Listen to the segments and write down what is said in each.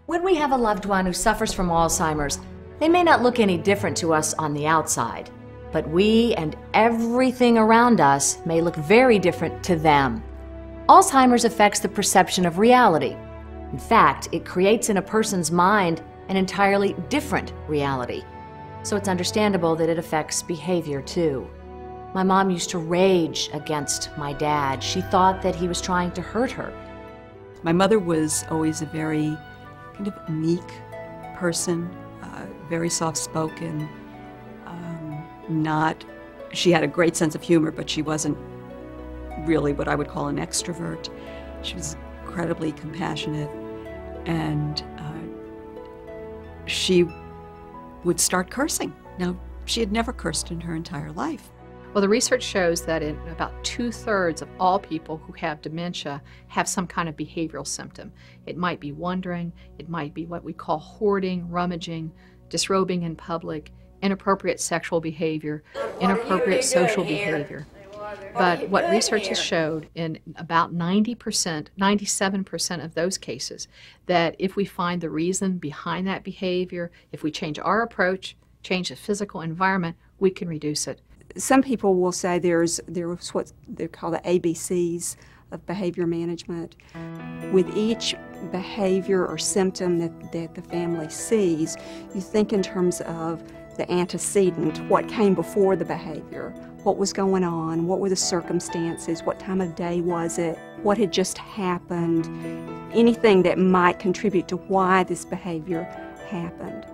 When we have a loved one who suffers from Alzheimer's, they may not look any different to us on the outside, but we and everything around us may look very different to them. Alzheimer's affects the perception of reality. In fact, it creates in a person's mind an entirely different reality. So it's understandable that it affects behavior too. My mom used to rage against my dad. She thought that he was trying to hurt her. My mother was always a very kind of meek person, very soft-spoken, she had a great sense of humor, but she wasn't really what I would call an extrovert. She was incredibly compassionate, and she would start cursing. Now, she had never cursed in her entire life. Well, the research shows that in about 2/3 of all people who have dementia have some kind of behavioral symptom. It might be wandering, it might be what we call hoarding, rummaging, disrobing in public, inappropriate sexual behavior, inappropriate social behavior. But what research has showed in about 90%, 97% of those cases, that if we find the reason behind that behavior, if we change our approach, change the physical environment, we can reduce it. Some people will say there's what they call the ABCs of behavior management. With each behavior or symptom that the family sees, you think in terms of the antecedent, what came before the behavior, what was going on, what were the circumstances, what time of day was it, what had just happened, anything that might contribute to why this behavior happened.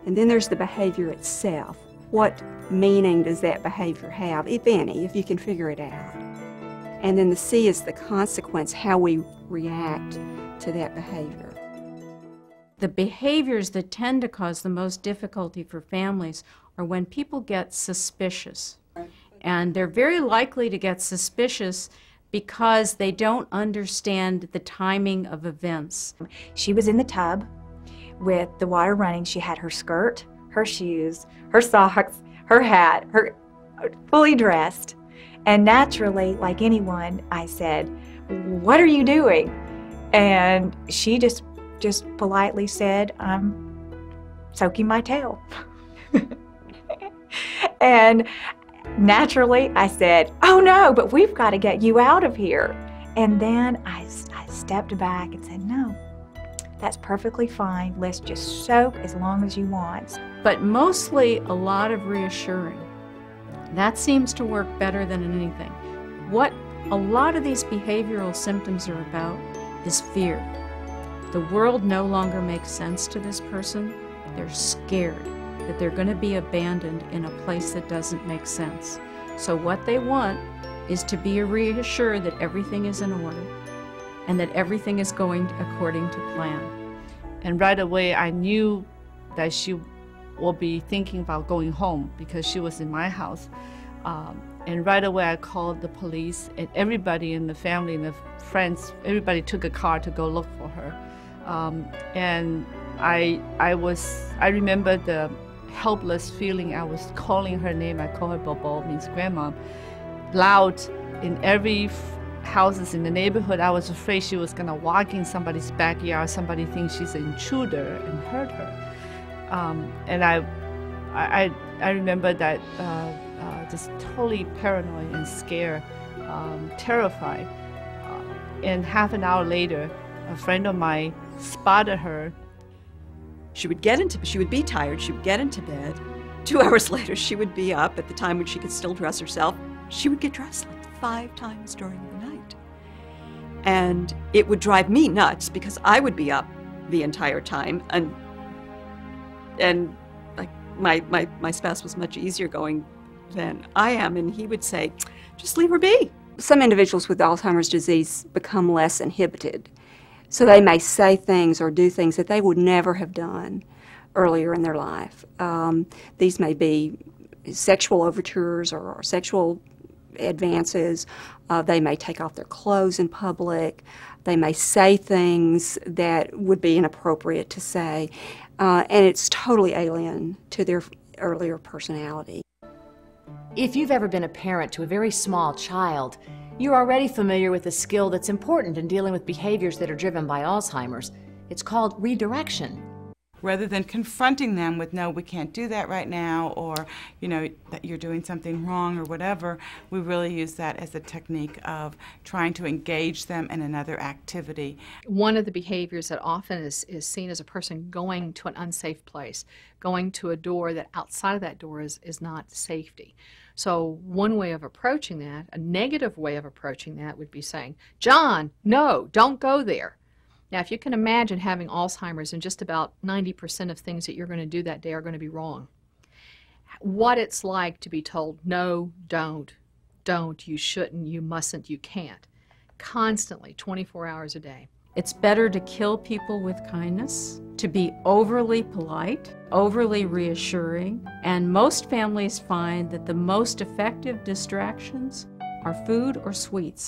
And then there's the behavior itself. What meaning does that behavior have, if any, if you can figure it out? And then the C is the consequence, how we react to that behavior. The behaviors that tend to cause the most difficulty for families are when people get suspicious. And they're very likely to get suspicious because they don't understand the timing of events. She was in the tub with the water running. She had her skirt, her shoes, her socks, her hat, her fully dressed. And naturally, like anyone, I said, "What are you doing?" And she just politely said, "I'm soaking my tail." And naturally, I said, "Oh no, but we've got to get you out of here." And then I stepped back and said, "No, that's perfectly fine. Let's just soak as long as you want." But mostly a lot of reassuring. That seems to work better than anything. What a lot of these behavioral symptoms are about is fear. The world no longer makes sense to this person. They're scared that they're going to be abandoned in a place that doesn't make sense. So what they want is to be reassured that everything is in order and that everything is going according to plan. And right away I knew that she will be thinking about going home because she was in my house. And right away I called the police, and everybody in the family and the friends, everybody took a car to go look for her. And I remember the helpless feeling. I was calling her name. I call her Bobo, means grandma, loud in every houses in the neighborhood. I was afraid she was gonna walk in somebody's backyard, somebody thinks she's an intruder and hurt her. And I remember that just totally paranoid and scared, terrified. And half an hour later, a friend of mine spotted her. She would be tired, she would get into bed. 2 hours later, she would be up at the time when she could still dress herself. She would get dressed like 5 times during the night. And it would drive me nuts because I would be up the entire time, and like my spouse was much easier going than I am, and he would say, "Just leave her be." Some individuals with Alzheimer's disease become less inhibited. So they may say things or do things that they would never have done earlier in their life. These may be sexual overtures or sexual advances. They may take off their clothes in public. They may say things that would be inappropriate to say. And it's totally alien to their earlier personality. If you've ever been a parent to a very small child, you're already familiar with a skill that's important in dealing with behaviors that are driven by Alzheimer's. It's called redirection. Rather than confronting them with, no, we can't do that right now, or, you know, that you're doing something wrong or whatever, we really use that as a technique of trying to engage them in another activity. One of the behaviors that often is seen as a person going to an unsafe place, going to a door that outside of that door is not safety. So one way of approaching that, a negative way of approaching that, would be saying, John, no, don't go there. Now, if you can imagine having Alzheimer's and just about 90% of things that you're going to do that day are going to be wrong, what it's like to be told, no, don't, you shouldn't, you mustn't, you can't, constantly, 24 hours a day. It's better to kill people with kindness, to be overly polite, overly reassuring, and most families find that the most effective distractions are food or sweets.